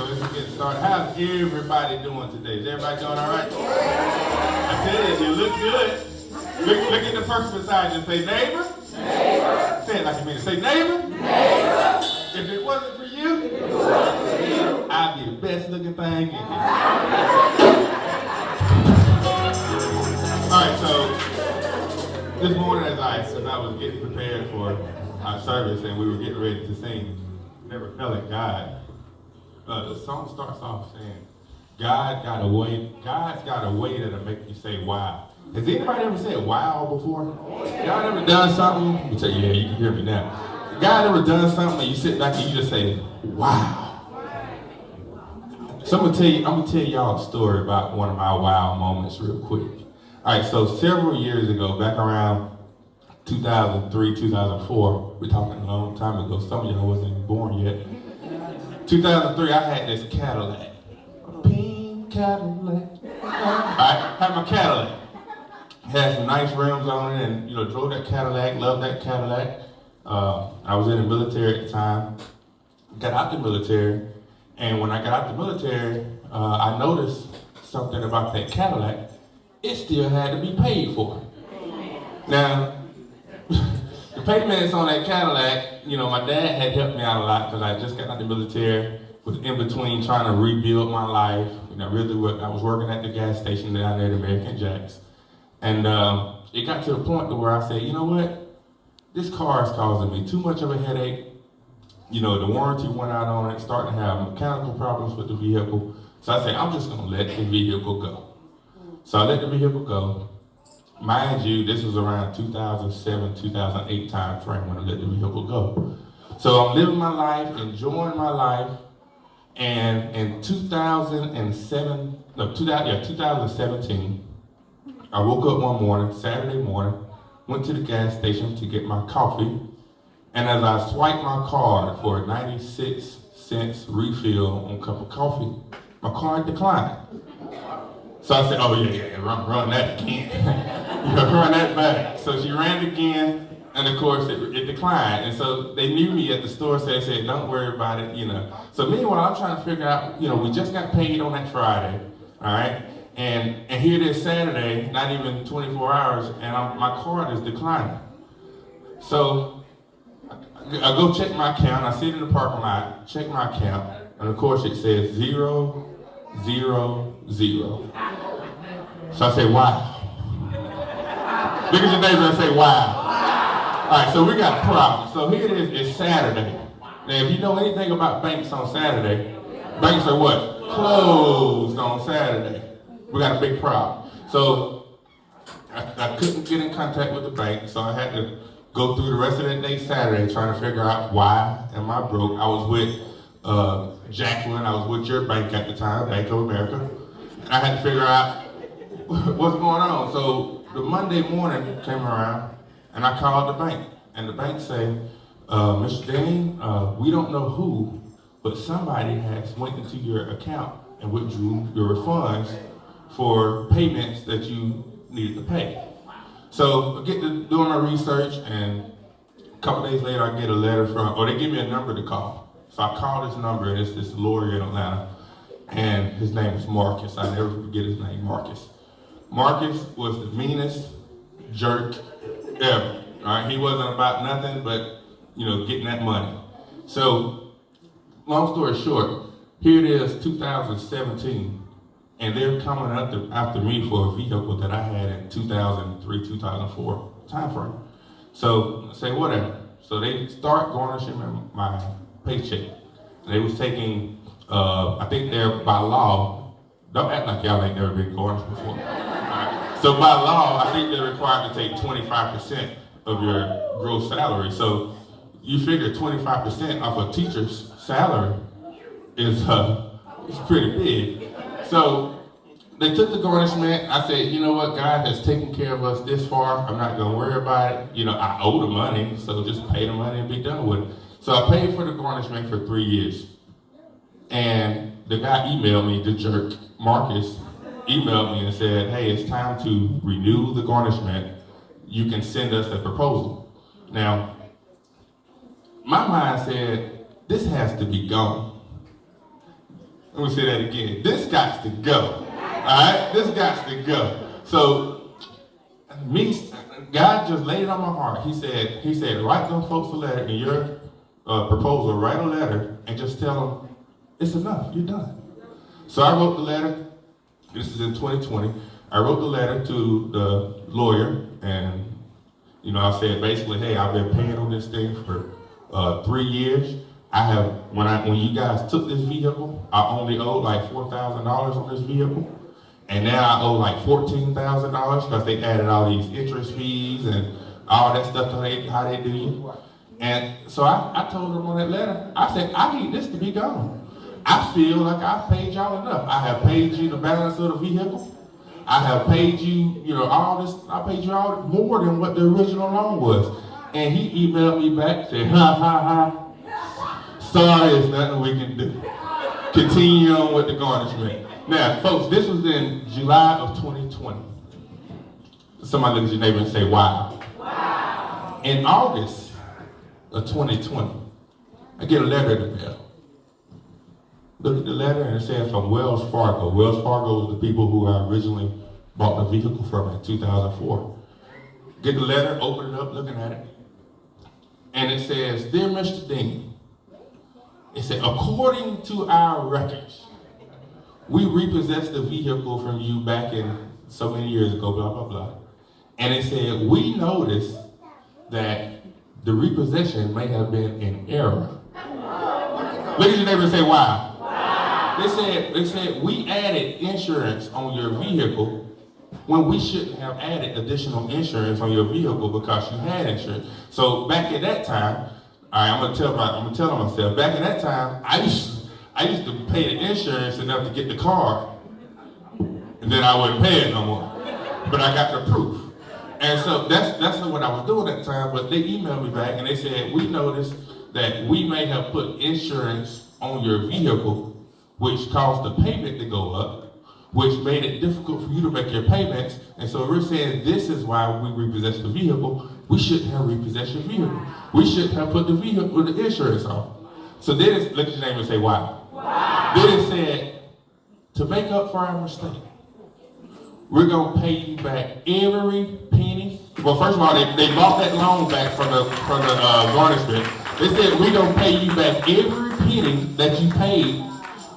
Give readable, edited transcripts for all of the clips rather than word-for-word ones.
let's get started. How's everybody doing today? Is everybody doing all right? I tell you, you look good. Look at the person beside you and say, neighbor. Neighbor. Say it like you mean it. Say, neighbor. Neighbor. If it wasn't for you, I'd be the best looking thing in here. All right, so this morning as I was getting prepared for our service and we were getting ready to sing Never Fell at God, the song starts off saying, God's got a way that'll make you say wow. Has anybody ever said wow before? God ever done something? You say, yeah, you can hear me now. God ever done something and you sit back and you just say, wow. So I'm gonna tell y'all a story about one of my wow moments real quick. All right, so several years ago, back around 2003, 2004, we're talking a long time ago, some of y'all wasn't even born yet. 2003, I had this Cadillac, a pink Cadillac. I had my Cadillac. Had some nice rims on it and, drove that Cadillac, loved that Cadillac. I was in the military at the time, got out the military, and when I got out the military, I noticed something about that Cadillac. It still had to be paid for. Now, the payments on that Cadillac, my dad had helped me out a lot because I just got out the military, was in between trying to rebuild my life. I was working at the gas station down there at American Jacks. And it got to the point where I said, you know what? This car is causing me too much of a headache. The warranty went out on it, starting to have mechanical problems with the vehicle. So I said, I'm just gonna let the vehicle go. So I let the vehicle go. Mind you, this was around 2007, 2008 time frame when I let the vehicle go. So I'm living my life, enjoying my life, and in 2017, I woke up one morning, Saturday morning, went to the gas station to get my coffee, and as I swiped my card for a 96 cents refill on a cup of coffee, my card declined. So I said, oh yeah, run that again. Run that back. So she ran it again, and of course it declined. And so they knew me at the store, so they said, don't worry about it, So meanwhile, I'm trying to figure out, we just got paid on that Friday, all right? And here it is Saturday, not even 24 hours, and my card is declining. So I go check my account. I sit in the parking lot, check my account, and of course it says 0, 0, 0. So I say, wow. Look at your neighbor and say, wow. All right, so we got a problem. So here it is, it's Saturday. Now, if you know anything about banks on Saturday, banks are what? Closed on Saturday. We got a big problem. So I couldn't get in contact with the bank, so I had to go through the rest of that day Saturday trying to figure out why am I broke. I was with Jacqueline, I was with your bank at the time, Bank of America. And I had to figure out what's going on. So the Monday morning came around and I called the bank. And the bank said, Mr. Dean, we don't know who, but somebody has went into your account and withdrew your funds for payments that you needed to pay. So I get to doing my research, and a couple days later I get a letter they give me a number to call. So I call this number, and it's this lawyer in Atlanta, and his name is Marcus. I never forget his name, Marcus. Marcus was the meanest jerk ever. All right, he wasn't about nothing but getting that money. So long story short, here it is, 2017. And they're coming after me for a vehicle that I had in 2003, 2004 time frame. So I say, whatever. So they start garnishing my paycheck. And they was taking, I think they're by law, don't act like y'all ain't never been garnished before. So by law, I think they're required to take 25% of your gross salary. So you figure 25% off a teacher's salary is pretty big. So they took the garnishment. I said, you know what, God has taken care of us this far. I'm not gonna worry about it. I owe the money, so just pay the money and be done with it. So I paid for the garnishment for 3 years. And the guy emailed me, the jerk, Marcus, emailed me and said, hey, it's time to renew the garnishment. You can send us a proposal. Now, my mind said, this has to be gone. Let me say that again. This got to go. All right? This got to go. So, God just laid it on my heart. He said, write them folks a letter in your proposal. Write a letter and just tell them, it's enough. You're done. So I wrote the letter. This is in 2020. I wrote the letter to the lawyer, and I said basically, hey, I've been paying on this thing for 3 years. When you guys took this vehicle, I only owed like $4,000 on this vehicle. And now I owe like $14,000 because they added all these interest fees and all that stuff how they do you. And so I told them on that letter, I said, I need this to be gone. I feel like I've paid y'all enough. I have paid you the balance of the vehicle. I have paid you, all this. I paid you all more than what the original loan was. And he emailed me back, said, sorry, there's nothing we can do. Continue on with the garnishment. Now, folks, this was in July of 2020. Somebody look at your neighbor and say, wow. Wow. In August of 2020, I get a letter in the mail. Look at the letter, and it says from Wells Fargo. Wells Fargo was the people who I originally bought the vehicle from in 2004. Get the letter, open it up, looking at it. And it says, Dear Mr. Dean, it said, according to our records, we repossessed the vehicle from you back in so many years ago, blah, blah, blah. And it said, we noticed that the repossession may have been in error. Look at your neighbor and say, wow. They said we added insurance on your vehicle when we shouldn't have added additional insurance on your vehicle because you had insurance. So back at that time, I'm gonna tell myself, back at that time, I used to pay the insurance enough to get the car, and then I wouldn't pay it no more. But I got the proof. And so that's what I was doing at the time, but they emailed me back and they said, we noticed that we may have put insurance on your vehicle, which caused the payment to go up, which made it difficult for you to make your payments. And so we're saying this is why we repossessed the vehicle. We shouldn't have repossessed your vehicle. We shouldn't have put the vehicle with the insurance on. So then it, look at your name and say, wow. Wow. Then it said, to make up for our mistake, we're going to pay you back every penny. Well, first of all, they bought that loan back from the garnishment. They said, we're going to pay you back every penny that you paid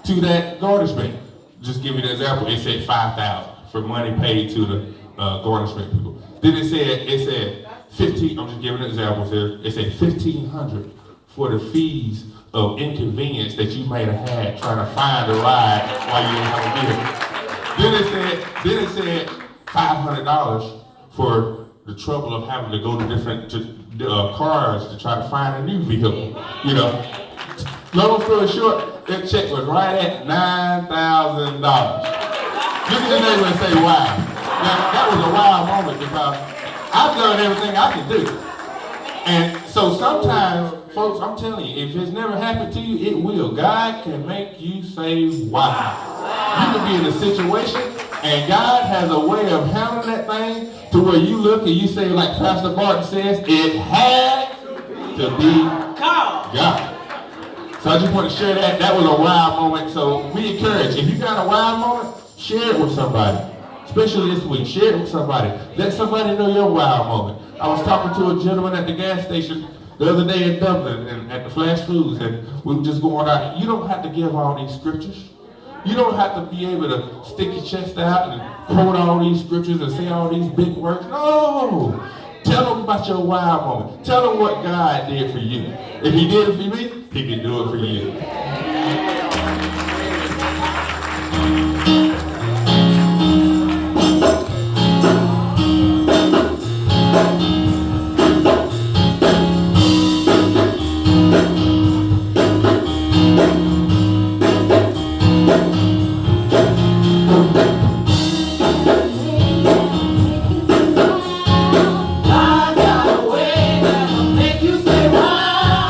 to that garnishment. Just give you an example. It said $5,000 for money paid to the garnishment people. Then it said 15. I'm just giving an example here. It said $1,500 for the fees of inconvenience that you may have had trying to find a ride while you didn't have a vehicle. Then it said $500 for the trouble of having to go to different cars to try to find a new vehicle. Long story short, that check was right at $9,000. Look at your neighbor and say, wow. Now, that was a wow moment because I've done everything I can do. And so sometimes, folks, I'm telling you, if it's never happened to you, it will. God can make you say, wow. You can be in a situation, and God has a way of handling that thing to where you look and you say, like Pastor Martin says, it had to be God. So I just want to share that. That was a wow moment. So we encourage, if you got a wow moment, share it with somebody. Especially this week, share it with somebody. Let somebody know your wow moment. I was talking to a gentleman at the gas station the other day in Dublin and at the Flash Foods, and we were just going out. You don't have to give all these scriptures. You don't have to be able to stick your chest out and quote all these scriptures and say all these big words. No! Tell them about your wow moment. Tell them what God did for you. If he did it for me, he can do it for you. Make you say wow.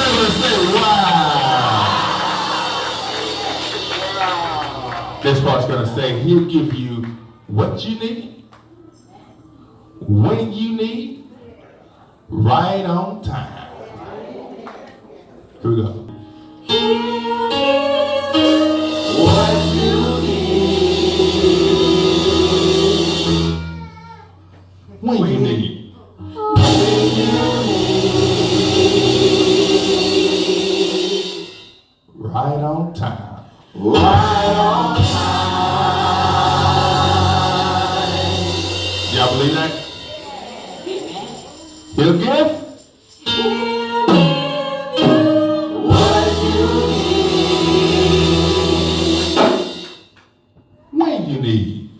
Everyone say, wow. This part's going to say, he'll give you what you need, when you need, right on time. Here we go. What you need, when you need. Right on time. Right on time. Y'all believe that? He'll give what you need. When you need.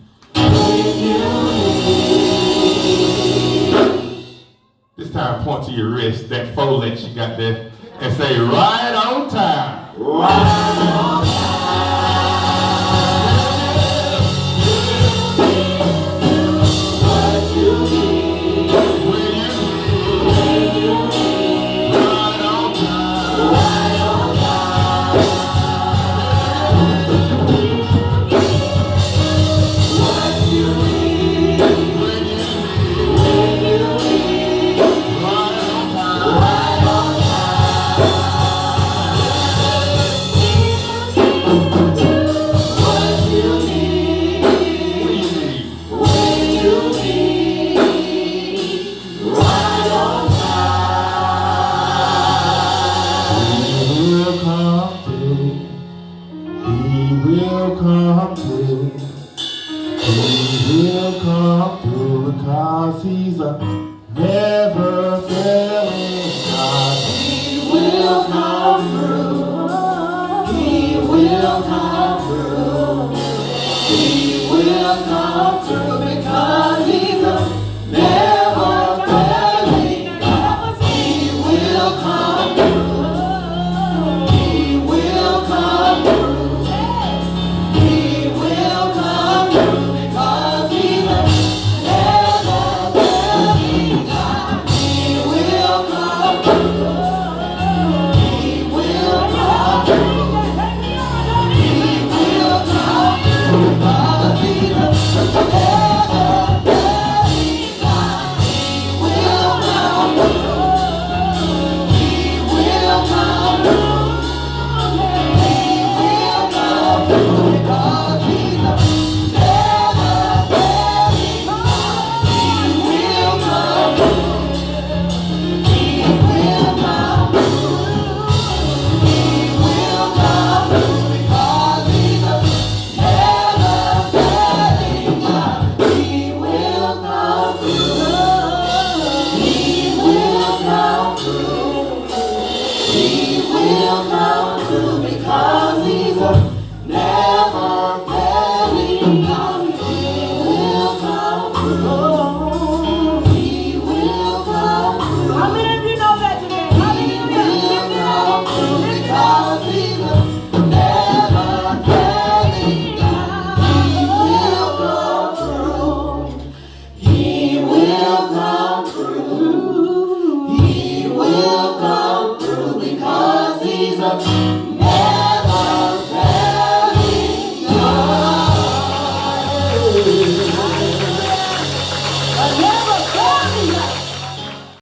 This time point to your wrist, that forelet you got there, and say, right on time. Right on time. What you need. When you need. Right on time. Right on time. What you need. When you need. Right on time. Right on what you need. When you need. Right on time. He will come through. He will come through. He will come through because he's a never failing God. He will come through. He will come through. He will come through.